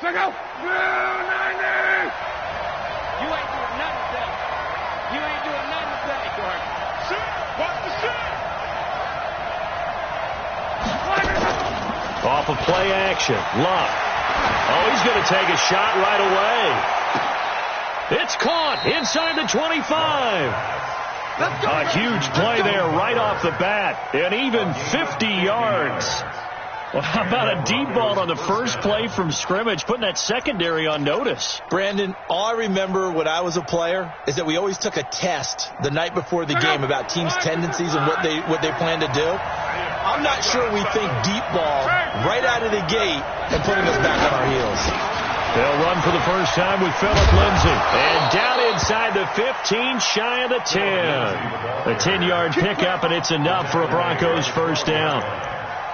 Check out. 90. You ain't doing nothing today. You ain't doing nothing today, Gordon. Sit. Watch the sit. Off of play action. Luck. Oh, he's going to take a shot right away. It's caught inside the 25. A huge play there right off the bat. And even 50 yards. Well, how about a deep ball on the first play from scrimmage, putting that secondary on notice? Brandon, all I remember when I was a player is that we always took a test the night before the game about teams' tendencies and what they plan to do. I'm not sure we think deep ball right out of the gate and putting us back on our heels. They'll run for the first time with Phillip Lindsay. And down inside the 15, shy of the 10. A 10-yard pickup, and it's enough for a Broncos first down.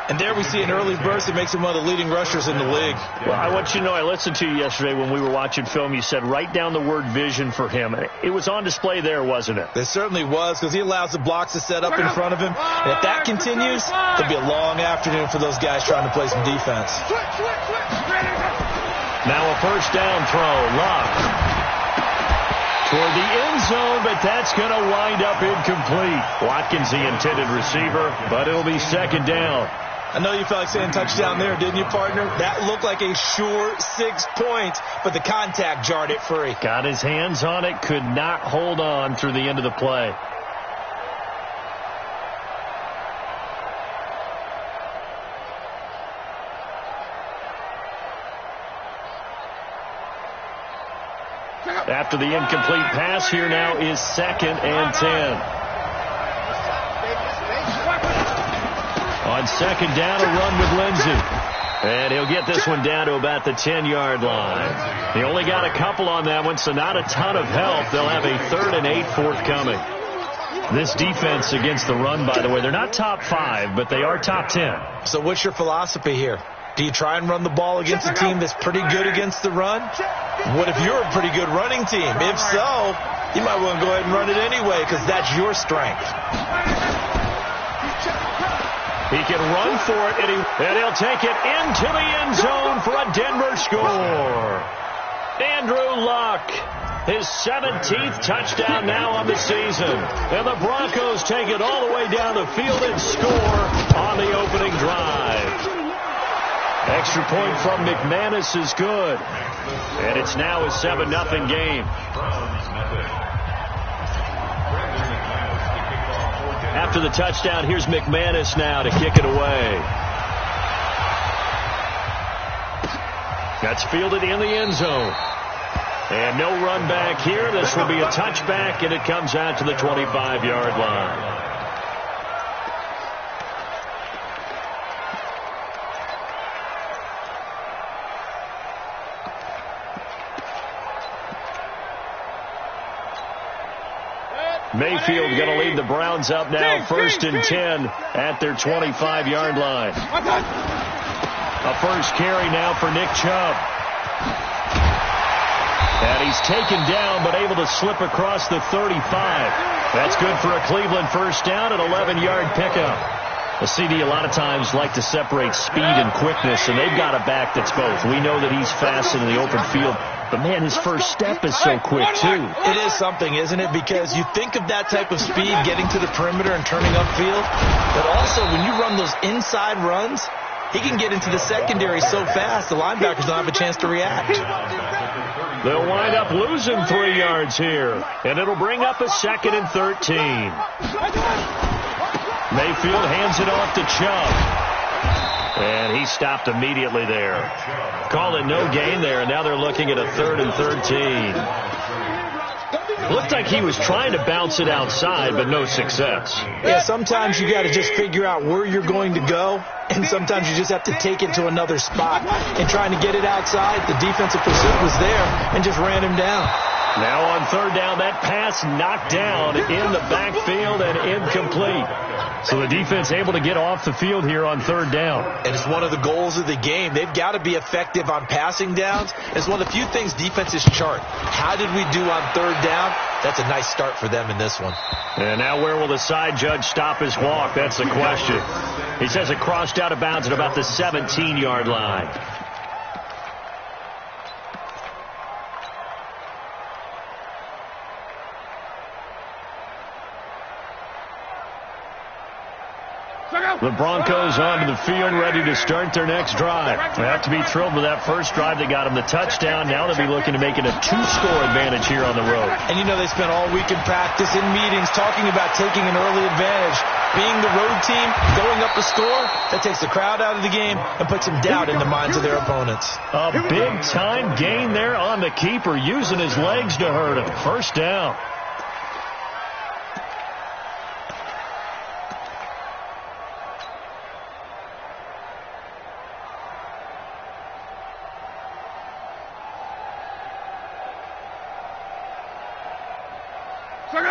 And there we see an early burst that makes him one of the leading rushers in the league. Well, I want you to know, I listened to you yesterday when we were watching film. You said write down the word vision for him. It was on display there, wasn't it? It certainly was, because he allows the blocks to set up in front of him. And if that continues, it'll be a long afternoon for those guys trying to play some defense. Now a first down throw. Luck toward the end zone, but that's going to wind up incomplete. Watkins, the intended receiver, but it'll be second down. I know you felt like saying touchdown there, didn't you, partner? That looked like a sure 6 points, but the contact jarred it free. Got his hands on it, could not hold on through the end of the play. After the incomplete pass, here now is 2nd and 10. On second down, a run with Lindsay. And he'll get this one down to about the 10-yard line. He only got a couple on that one, so not a ton of help. They'll have a 3rd and 8 forthcoming. This defense against the run, by the way, they're not top 5, but they are top 10. So what's your philosophy here? Do you try and run the ball against a team that's pretty good against the run? What if you're a pretty good running team? If so, you might want to go ahead and run it anyway, because that's your strength. He can run for it, and he'll take it into the end zone for a Denver score. Andrew Luck, his 17th touchdown now on the season. And the Broncos take it all the way down the field and score on the opening drive. Extra point from McManus is good. And it's now a 7-0 game. After the touchdown, here's McManus now to kick it away. That's fielded in the end zone. And no run back here. This will be a touchback, and it comes out to the 25-yard line. Mayfield going to lead the Browns up now, 1st and 10 at their 25-yard line. A first carry now for Nick Chubb. And he's taken down, but able to slip across the 35. That's good for a Cleveland first down, an 11-yard pickup. The CD a lot of times like to separate speed and quickness, and they've got a back that's both. We know that he's fast in the open field, but, man, his first step is so quick, too. It is something, isn't it? Because you think of that type of speed getting to the perimeter and turning upfield, but also when you run those inside runs, he can get into the secondary so fast the linebackers don't have a chance to react. They'll wind up losing 3 yards here, and it'll bring up a 2nd and 13. Mayfield hands it off to Chubb. And he stopped immediately there. Called it no gain there, and now they're looking at a 3rd and 13. Looked like he was trying to bounce it outside, but no success. Yeah, sometimes you got to just figure out where you're going to go, and sometimes you just have to take it to another spot. And trying to get it outside, the defensive pursuit was there and just ran him down. Now on 3rd down, that pass knocked down in the backfield and incomplete. So the defense able to get off the field here on 3rd down. And it's one of the goals of the game. They've got to be effective on passing downs. It's one of the few things defenses chart. How did we do on 3rd down? That's a nice start for them in this one. And now where will the side judge stop his walk? That's the question. He says it crossed out of bounds at about the 17-yard line. The Broncos onto the field, ready to start their next drive. They have to be thrilled with that first drive. They got them the touchdown. Now they'll be looking to make it a 2-score advantage here on the road. And you know they spent all week in practice, in meetings, talking about taking an early advantage. Being the road team, going up a score, that takes the crowd out of the game and puts some doubt in the minds of their opponents. A big-time gain there on the keeper, using his legs to hurt him. First down.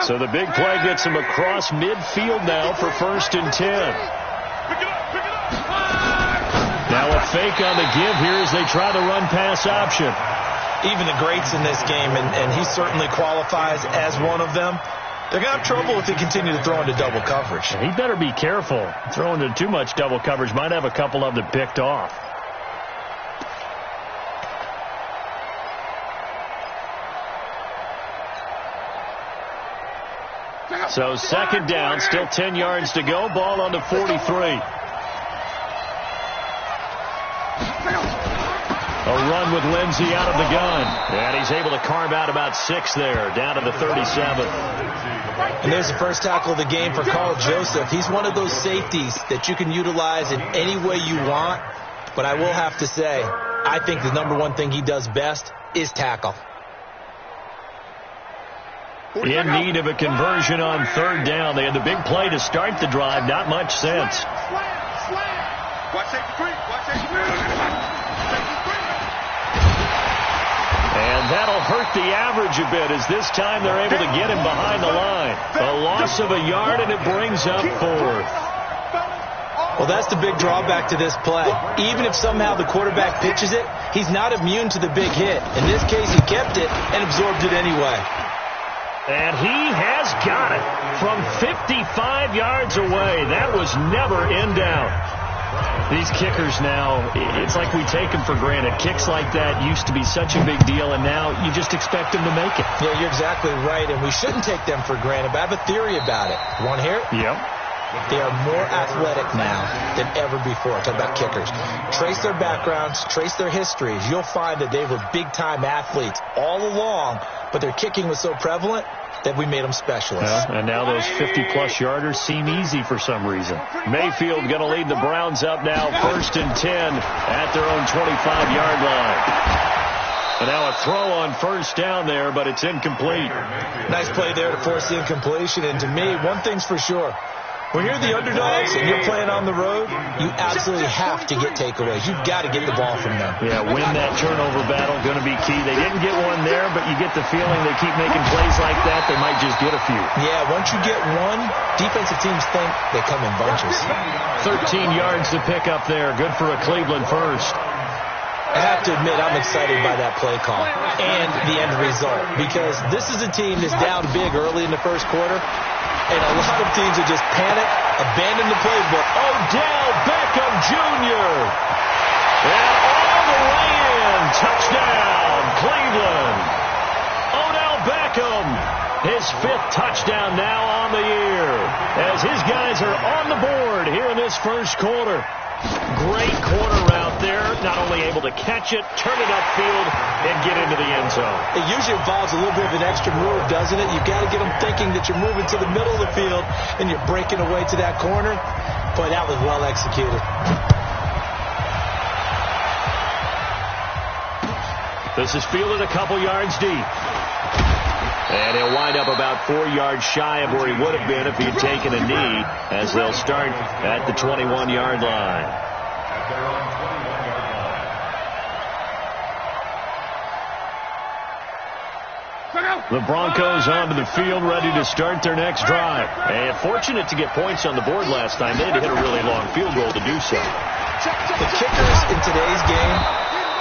So the big play gets him across midfield now for 1st and 10. Now a fake on the give here as they try the run-pass option. Even the greats in this game, and he certainly qualifies as one of them, they're going to have trouble if they continue to throw into double coverage. He better be careful. Throwing into too much double coverage might have a couple of them picked off. So 2nd down, still 10 yards to go. Ball on the 43. A run with Lindsey out of the gun. And he's able to carve out about 6 there, down to the 37. And there's the first tackle of the game for Carl Joseph. He's one of those safeties that you can utilize in any way you want. But I will have to say, I think the number one thing he does best is tackle. In need of a conversion on 3rd down. They had the big play to start the drive. Not much sense. And that'll hurt the average a bit as this time they're able to get him behind the line. A loss of a yard, and it brings up 4th. Well, that's the big drawback to this play. Even if somehow the quarterback pitches it, he's not immune to the big hit. In this case, he kept it and absorbed it anyway. And he has got it from 55 yards away. That was never in doubt. These kickers now, it's like we take them for granted. Kicks like that used to be such a big deal, and now you just expect them to make it. Yeah, you're exactly right, and we shouldn't take them for granted, but I have a theory about it. You want to hear it? Yep. They are more athletic now than ever before. Talk about kickers. Trace their backgrounds, trace their histories. You'll find that they were big-time athletes all along, but their kicking was so prevalent that we made them specialists. Well, and now those 50-plus yarders seem easy for some reason. Mayfield going to lead the Browns up now, 1st and 10 at their own 25-yard line. And now a throw on 1st down there, but it's incomplete. Nice play there to force the incompletion. And to me, one thing's for sure. When you're the underdogs and you're playing on the road, you absolutely have to get takeaways. You've got to get the ball from them. Yeah, win that turnover battle, going to be key. They didn't get one there, but you get the feeling they keep making plays like that, they might just get a few. Yeah, once you get one, defensive teams think they come in bunches. 13 yards to pick up there. Good for a Cleveland first. I have to admit, I'm excited by that play call and the end result, because this is a team that's down big early in the first quarter. And a lot of teams that just panic, abandon the playbook. Odell Beckham Jr. And all the way in. Touchdown, Cleveland. Odell Beckham, his 5th touchdown now on the year, as his guys are on the board here in this first quarter. Great corner route there. Not only able to catch it, turn it upfield, and get into the end zone. It usually involves a little bit of an extra move, doesn't it? You've got to get them thinking that you're moving to the middle of the field and you're breaking away to that corner. Boy, that was well executed. This is fielded a couple yards deep. And he'll wind up about 4 yards shy of where he would have been if he had taken a knee, as they'll start at the 21-yard line. The Broncos onto the field, ready to start their next drive. And fortunate to get points on the board last time. They had to hit a really long field goal to do so. The kickers in today's game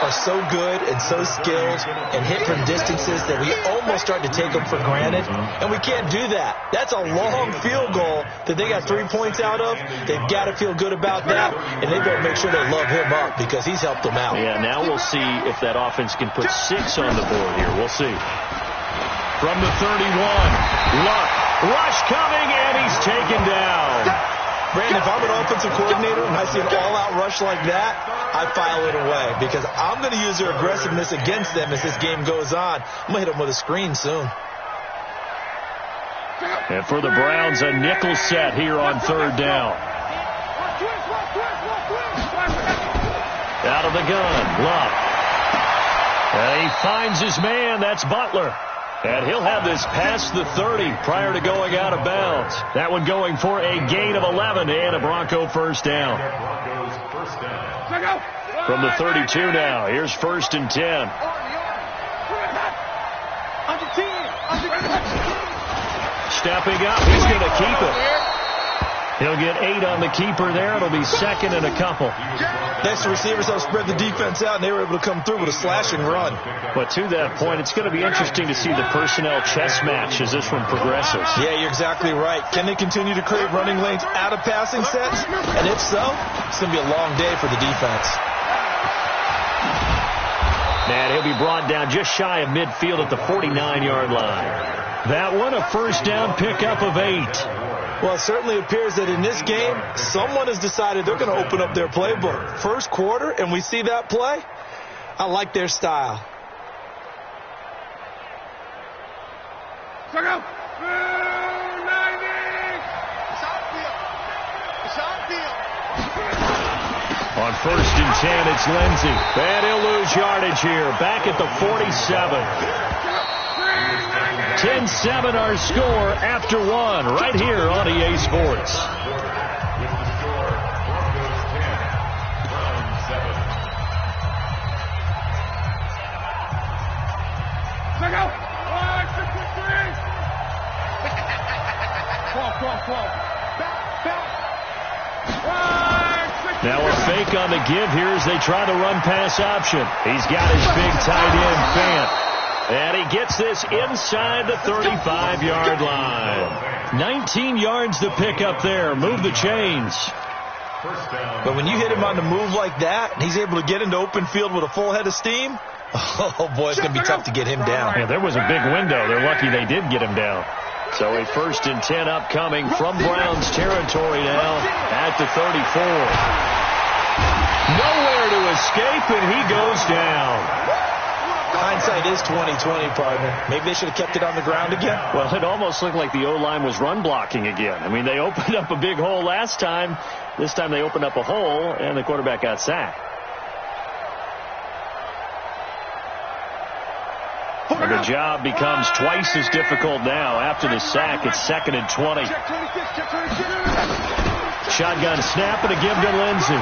are so good and so skilled and hit from distances that we almost start to take them for granted, and we can't do that. That's a long field goal that they got 3 points out of. They've got to feel good about that, and they better make sure they love him up because he's helped them out. Yeah, now we'll see if that offense can put 6 on the board here. We'll see. From the 31, Luck, rush coming, and he's taken down. Brandon, if I'm an offensive coordinator and I see an all-out rush like that, I file it away because I'm going to use their aggressiveness against them as this game goes on. I'm going to hit them with a screen soon. And for the Browns, a nickel set here on third down. Out of the gun, Luck. And he finds his man. That's Butler. And he'll have this past the 30 prior to going out of bounds. That one going for a gain of 11 and a Bronco first down. From the 32 now, here's 1st and 10. Stepping up, he's going to keep it. He'll get 8 on the keeper there. It'll be 2nd and a couple. Next, the receivers have spread the defense out, and they were able to come through with a slashing run. But to that point, it's going to be interesting to see the personnel chess match as this one progresses. Yeah, you're exactly right. Can they continue to create running lanes out of passing sets? And if so, it's going to be a long day for the defense. And he'll be brought down just shy of midfield at the 49-yard line. That one, a first down pickup of 8. Well, it certainly appears that in this game, someone has decided they're going to open up their playbook. First quarter, and we see that play. I like their style. On 1st and 10, it's Lindsey. And he'll lose yardage here. Back at the 47. 10-7 our score after 1 right here on EA Sports. Now a fake on the give here as they try the run-pass option. He's got his big tight end, Fant. And he gets this inside the 35-yard line. 19 yards to pick up there. Move the chains. But when you hit him on the move like that, and he's able to get into open field with a full head of steam, oh, boy, it's going to be tough to get him down. Yeah, there was a big window. They're lucky they did get him down. So a 1st and 10 upcoming from Browns territory now at the 34. Nowhere to escape, and he goes down. Hindsight is 20/20, partner. Maybe they should have kept it on the ground again. Well, it almost looked like the O-line was run blocking again. I mean, they opened up a big hole last time. This time they opened up a hole, and the quarterback got sacked. And the job becomes twice as difficult now. After the sack, it's 2nd and 20. Shotgun snap and a give to Lindsey.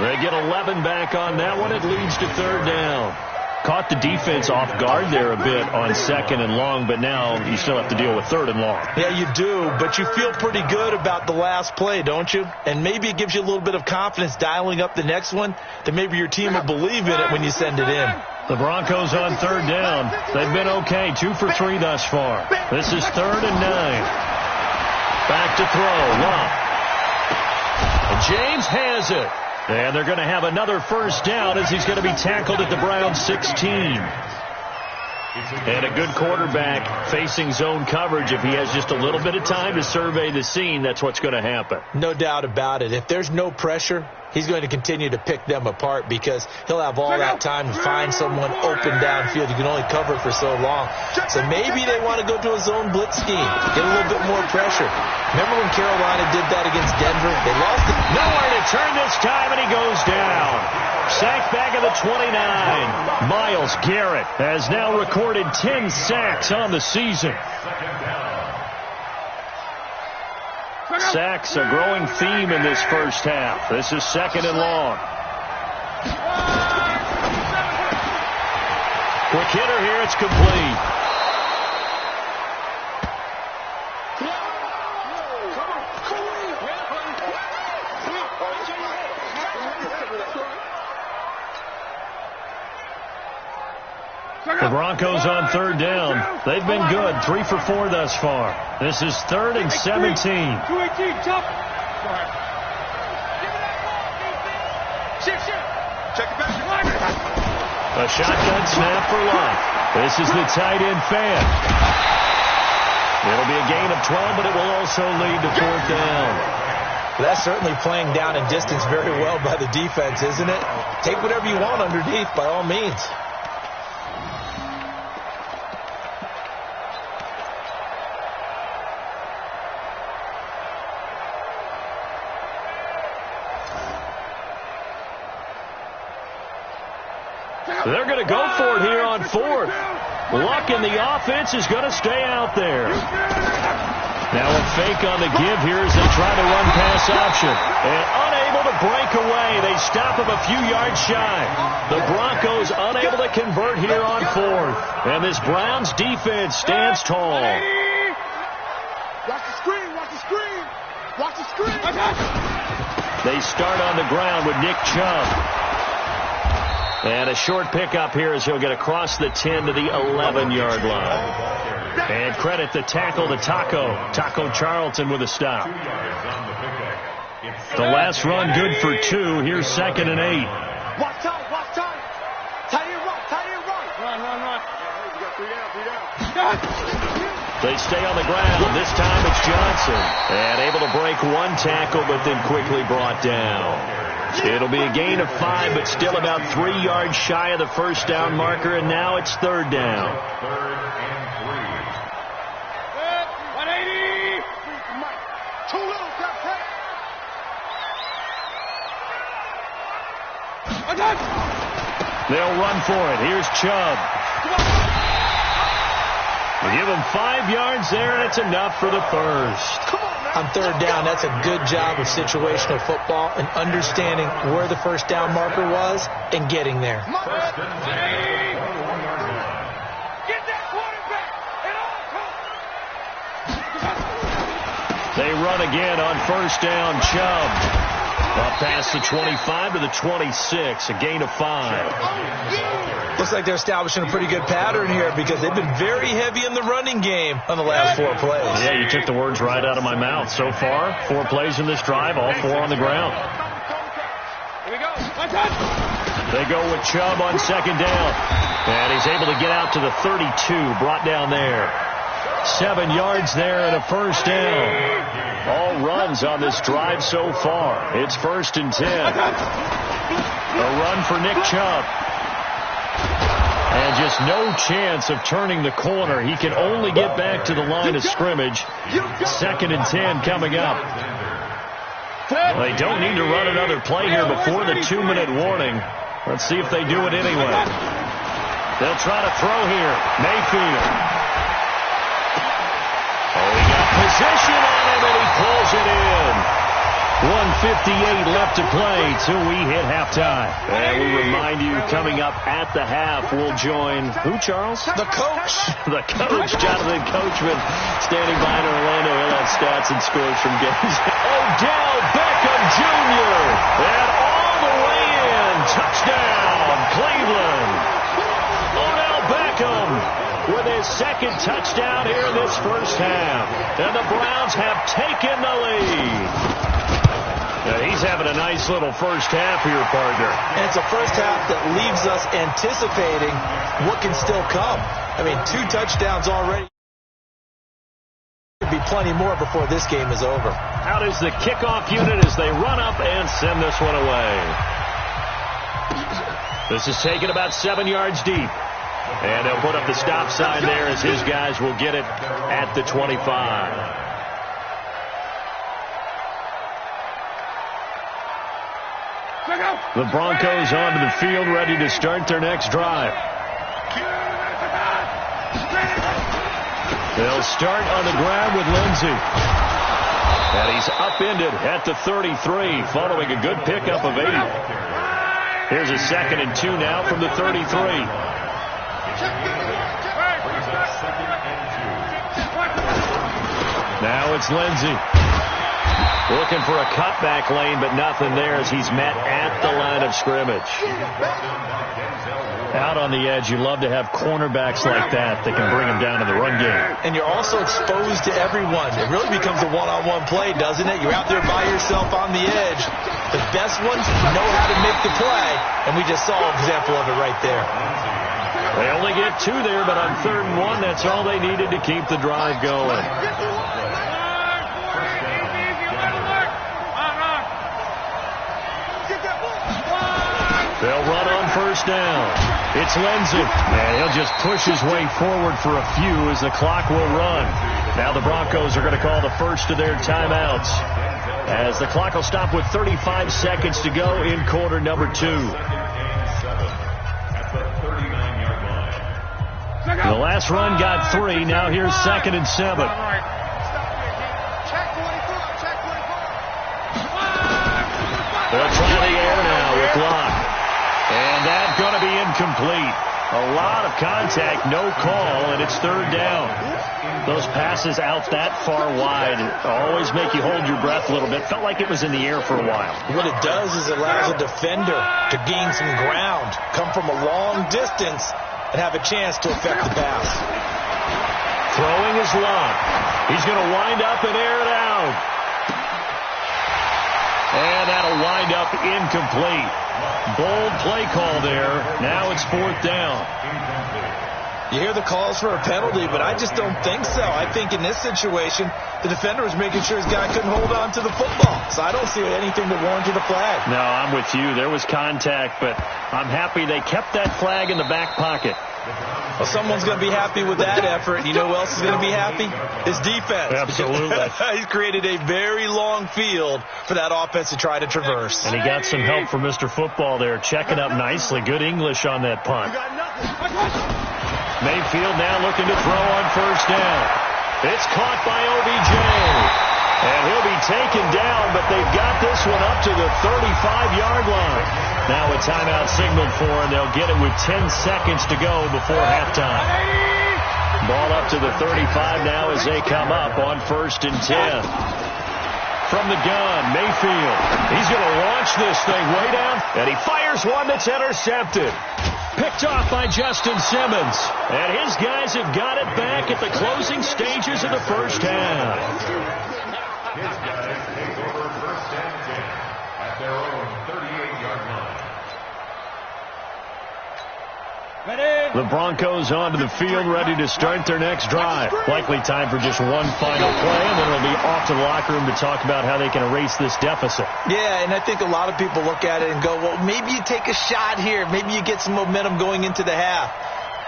They get 11 back on that one. It leads to 3rd down. Caught the defense off guard there a bit on 2nd and long, but now you still have to deal with 3rd and long. Yeah, you do, but you feel pretty good about the last play, don't you? And maybe it gives you a little bit of confidence dialing up the next one that maybe your team will believe in it when you send it in. The Broncos on 3rd down. They've been okay, 2 for 3 thus far. This is 3rd and 9. Back to throw, Luck. And James has it. And they're going to have another first down as he's going to be tackled at the Browns 16. And a good quarterback facing zone coverage. If he has just a little bit of time to survey the scene, that's what's going to happen. No doubt about it. If there's no pressure, he's going to continue to pick them apart because he'll have all that time to find someone open downfield. You can only cover for so long. So maybe they want to go to a zone blitz scheme, get a little bit more pressure. Remember when Carolina did that against Denver? They lost it. Nowhere to turn this time, and he goes down. Sacked back at the 29. Myles Garrett has now recorded 10 sacks on the season. Sacks a growing theme in this first half. This is 2nd and long. Quick hitter here. It's complete. The Broncos on 3rd down. They've been good. 3 for 4 thus far. This is 3rd and 17. A shotgun snap for Luck. This is the tight end, Fant. It'll be a gain of 12, but it will also lead to 4th down. That's certainly playing down in distance very well by the defense, isn't it? Take whatever you want underneath, by all means. They're going to go for it here on 4th. Luck in the offense is going to stay out there. Now a fake on the give here as they try to run pass option. And unable to break away. They stop him a few yards shy. The Broncos unable to convert here on 4th. And this Browns defense stands tall. Watch the screen, watch the screen. Watch the screen. They start on the ground with Nick Chubb. And a short pickup here as he'll get across the 10 to the 11-yard line. And credit the tackle to Taco Charlton with a stop. The last run good for 2. Here's 2nd and 8. Watch time, watch time. Tight end run. Run. You got 3 down. They stay on the ground. This time it's Johnson. And able to break one tackle, but then quickly brought down. It'll be a gain of 5, but still about 3 yards shy of the first down marker, and now it's 3rd down. 180. Too little, They'll run for it. Here's Chubb. They give him 5 yards there, and it's enough for the first. On 3rd down, that's a good job of situational football and understanding where the first down marker was and getting there. Get that quarterback at all costs. They run again on first down. Chubb up past the 25 to the 26, a gain of 5. Looks like they're establishing a pretty good pattern here because they've been very heavy in the running game on the last 4 plays. Yeah, you took the words right out of my mouth. So far, 4 plays in this drive, all 4 on the ground. Here we go. They go with Chubb on 2nd down. And he's able to get out to the 32, brought down there. 7 yards there and a first down. All runs on this drive so far. It's 1st and 10. A run for Nick Chubb. And just no chance of turning the corner. He can only get back to the line of scrimmage. 2nd and 10 coming up. They don't need to run another play here before the 2-minute warning. Let's see if they do it anyway. They'll try to throw here. Mayfield. Oh, he got position on him, and he pulls it in. 1:58 left to play till we hit halftime. And we remind you, coming up at the half, we'll join who, Charles? The coach. The coach, Jonathan Coachman, standing by in Orlando. He'll have stats and scores from games. Odell Beckham Jr. And all the way in. Touchdown, Cleveland. Odell Beckham with his 2nd touchdown here in this first half. And the Browns have taken the lead. Now he's having a nice little first half here, partner. And it's a first half that leaves us anticipating what can still come. I mean, 2 touchdowns already. There'll be plenty more before this game is over. Out is the kickoff unit as they run up and send this one away. This is taken about 7 yards deep. And they'll put up the stop sign there as his guys will get it at the 25. The Broncos onto the field, ready to start their next drive. They'll start on the ground with Lindsey. And he's upended at the 33, following a good pickup of 8. Here's a 2nd and 2 now from the 33. Now it's Lindsey. Looking for a cutback lane, but nothing there as he's met at the line of scrimmage. Out on the edge, you love to have cornerbacks like that can bring him down to the run game. And you're also exposed to everyone. It really becomes a one-on-one play, doesn't it? You're out there by yourself on the edge. The best ones know how to make the play, and we just saw an example of it right there. They only get 2 there, but on 3rd and 1, that's all they needed to keep the drive going. They'll run on 1st down. It's Lindsey, and he'll just push his way forward for a few as the clock will run. Now the Broncos are going to call the first of their timeouts, as the clock will stop with 35 seconds to go in quarter number 2. The last run got 3. Now here's 2nd and 7. They'll try the air now with Locke. And that's going to be incomplete. A lot of contact, no call, and it's 3rd down. Those passes out that far wide always make you hold your breath a little bit. Felt like it was in the air for a while. What it does is it allows a defender to gain some ground, come from a long distance, and have a chance to affect the pass. Throwing is Locke. He's going to wind up and air it out. And that'll wind up incomplete. Bold play call there. Now it's 4th down. You hear the calls for a penalty, but I just don't think so. I think in this situation, the defender was making sure his guy couldn't hold on to the football. So I don't see anything that warranted a flag. No, I'm with you. There was contact, but I'm happy they kept that flag in the back pocket. Well, someone's going to be happy with that effort. You know who else is going to be happy? His defense. Absolutely. He's created a very long field for that offense to try to traverse. And he got some help from Mr. Football there, checking up nicely. Good English on that punt. Mayfield now looking to throw on 1st down. It's caught by OBJ. And he'll be taken down, but they've got this one up to the 35-yard line. Now a timeout signaled for, and they'll get it with 10 seconds to go before halftime. Ball up to the 35 now as they come up on 1st and 10. From the gun, Mayfield. He's going to launch this thing way down, and he fires one that's intercepted. Picked off by Justin Simmons. And his guys have got it back at the closing stages of the 1st half. His guys take over 1st and 10 at their own 38-yard line. The Broncos onto the field, ready to start their next drive. Likely time for just one final play, and then it'll be off to the locker room to talk about how they can erase this deficit. Yeah, and I think a lot of people look at it and go, well, maybe you take a shot here. Maybe you get some momentum going into the half.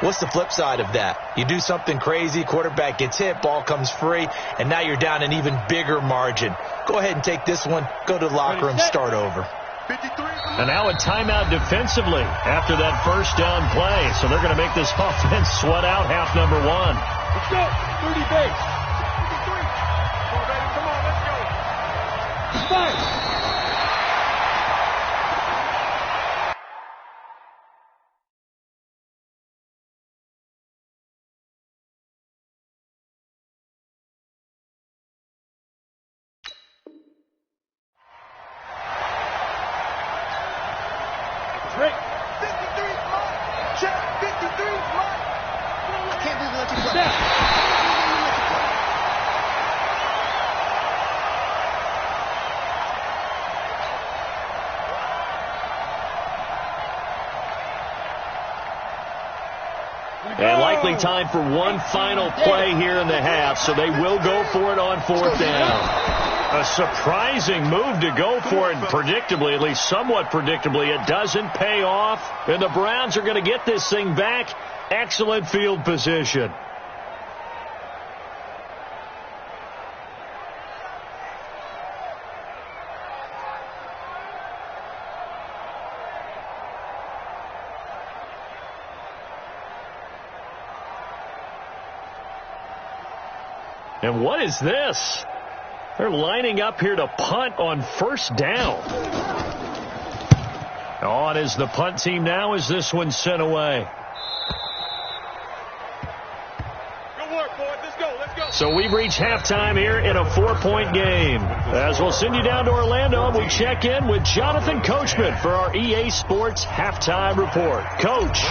What's the flip side of that? You do something crazy, quarterback gets hit, ball comes free, and now you're down an even bigger margin. Go ahead and take this one, go to the locker room, start over. And now a timeout defensively after that 1st down play. So they're going to make this offense sweat out half number 1. Let's go. 30 base. 53. Come on, baby. Come on, let's go. Fight. And likely time for one final play here in the half, so they will go for it on 4th down. A surprising move to go for it, predictably, at least somewhat predictably. It doesn't pay off, and the Browns are going to get this thing back. Excellent field position. And what is this? They're lining up here to punt on 1st down. On is the punt team now as this one's sent away. Good work, boys. Let's go. Let's go. So we've reached halftime here in a 4-point game. As we'll send you down to Orlando, and we check in with Jonathan Coachman for our EA Sports Halftime Report. Coach.